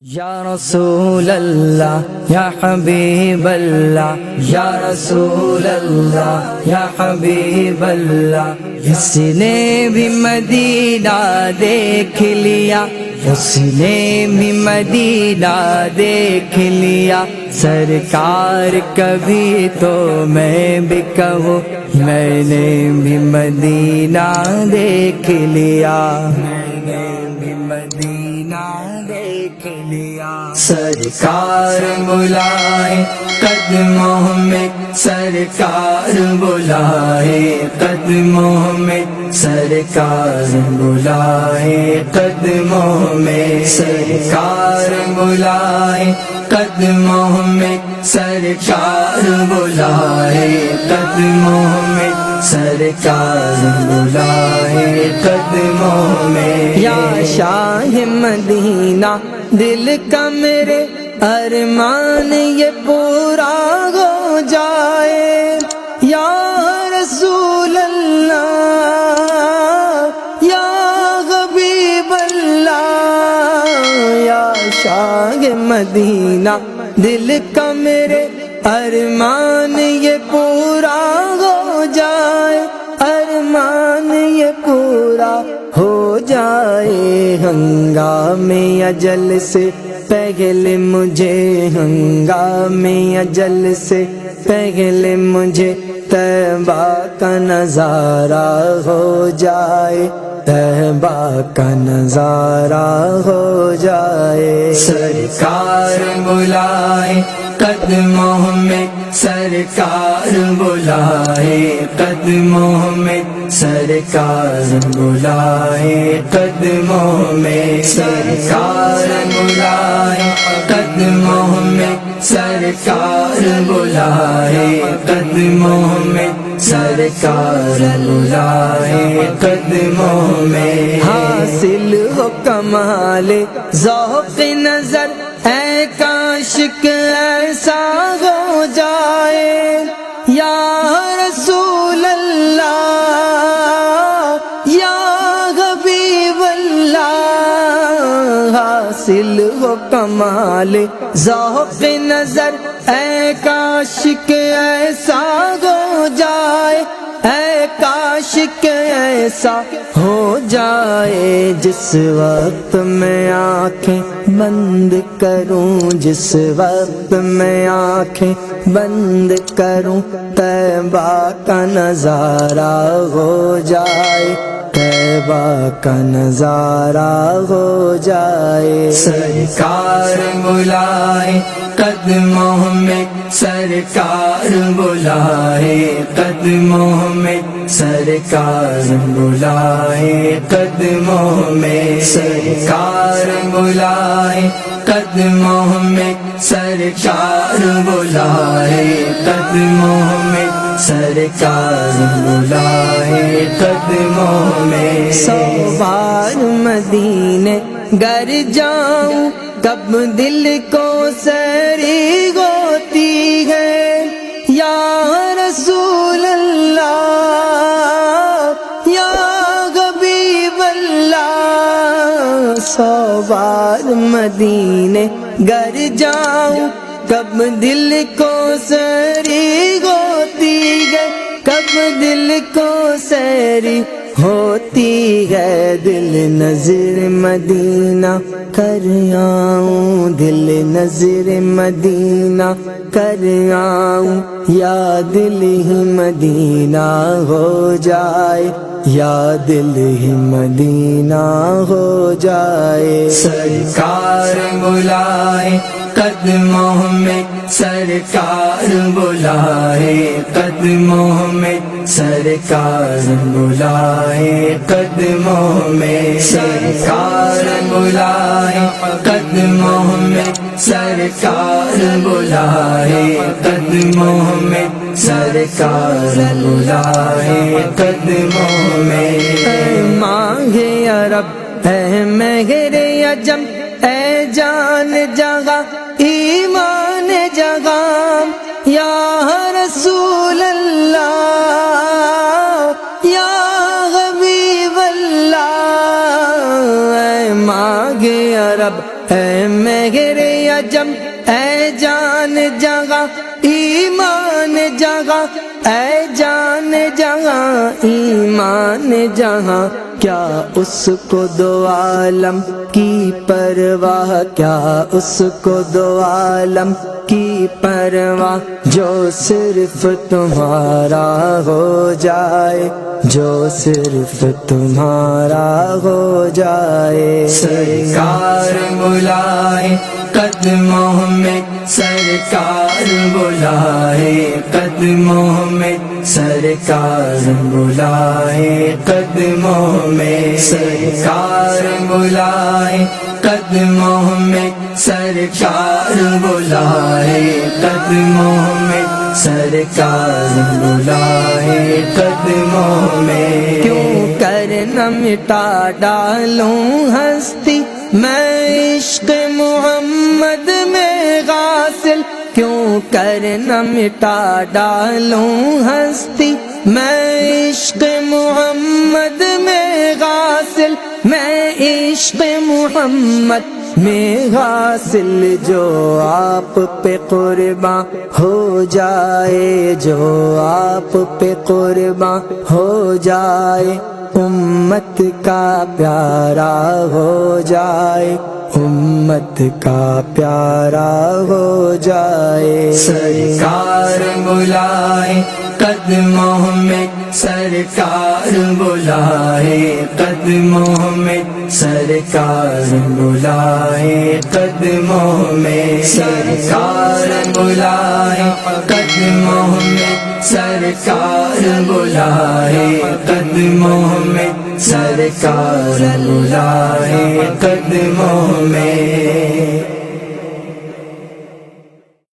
یا رسول اللہ یا حبیب اللہ یا رسول اللہ یا حبیب اللہ، جس نے بھی مدینہ دیکھ لیا اس نے بھی مدینہ دیکھ لیا، سرکار کبھی تو میں بھی کہوں میں نے بھی مدینہ دیکھ لیا، میں نے بھی مدینہ دیکھ لیا۔ سرکار بلائے قدموں میں، سرکار بلائے قدموں میں، سرکار بلائے قدموں میں، سرکار بلائے قدموں میں، سرکار بلائے قدموں میں، سرکار بلائے قدموں میں۔ یا شاہ مدینہ دل کا میرے ارمان یہ پورا ہو جائے، یا رسول اللہ یا حبیب اللہ، یا شاہ مدینہ دل کا میرے ارمان یہ پورا ہو جائے، ارمان یہ پورا ہو جائے، ہنگامے اجل سے پہلے مجھے، ہنگامے اجل سے پہلے مجھے طیبہ کا نظارہ ہو جائے، طیبہ کا نظارہ ہو جائے۔ سرکار بلائے قدموں میں، سرکار بلائے قدموں میں، سرکار بلائے قدموں میں، سرکار بلائے قدموں میں، سرکار بلائے قدموں میں، سرکار بلائے قدموں میں۔ حاصل ہو کمال ذوق نظر، اے کاش کہ ایسا ہو جائے، یا رسول اللہ یا حبیب اللہ، حاصل ہو کمال ذوق نظر، اے کاش کہ ایسا ہو جائے، اے کاش کہ ایسا ہو جائے، جس وقت میں آنکھیں بند کروں، جس وقت میں آنکھیں بند کروں، طیبہ کا نظارہ ہو جائے، طیبہ کا نظارہ ہو جائے۔ سرکار بلائے قدموں میں، سرکار بلائے قدموں میں، سرکار بلائے قدموں میں، سرکار بلائے قدموں میں، سرکار بلائے قدموں میں، سرکار بلائے قدموں میں۔ سو بار مدینے گر جاؤں کب دل کو سیری ہوتی ہے، یا رسول اللہ یا حبیب اللہ، سو بار مدینے گر جاؤں کب دل کو سیری ہوتی ہے، کب دل کو سیری ہوتی ہے، دل نظر مدینہ کر آؤں، دل نظر مدینہ کر آؤں، یا دل ہی مدینہ ہو جائے، یا دل ہی مدینہ ہو جائے۔ سرکار بلائے قدموں میں، سرکار بلائے قدموں میں، سرکار بلائے قدموں میں، سرکار بلائے قدموں میں، سرکار بلائے قدموں میں، سرکار بلائے قدموں میں۔ اے ماہ عرب، اے مہر عجم، اے جان جگہ ایمان جگہ، یا رسول اللہ یا حبیب اللہ، اے ماہ عرب، اے مہ عجم اے جان جہاں ایمان جہاں اے جان جہاں ایمان جہاں کیا اس کو دو عالم کی پرواہ کیا اس کو دو عالم کی پرواہ جو صرف تمہارا ہو جائے جو صرف تمہارا ہو جائے سرکار بلائے قدموں میں سرکار بلائے قدموں میں سرکار بلائے قدموں میں سرکار بلائے قدموں میں سرکار بلائے قدموں میں سرکار بلائے قدموں میں کیوں کر نہ مٹا ڈالوں ہستی میں عشق محمد میں غافل کیوں کر نہ مٹا ڈالوں ہستی میں عشق محمد میں غافل میں عشق محمد میں غافل جو آپ پہ قرباں ہو جائے جو آپ پہ قرباں ہو جائے امت کا پیارا ہو جائے امت کا پیارا ہو جائے سرکار بلائے قدموں میں سرکار بلائے قدموں میں سرکار بلائے قدموں میں سرکار بلائے قدموں میں سرکار بلائے قدموں میں سرکار بلائے قدموں میں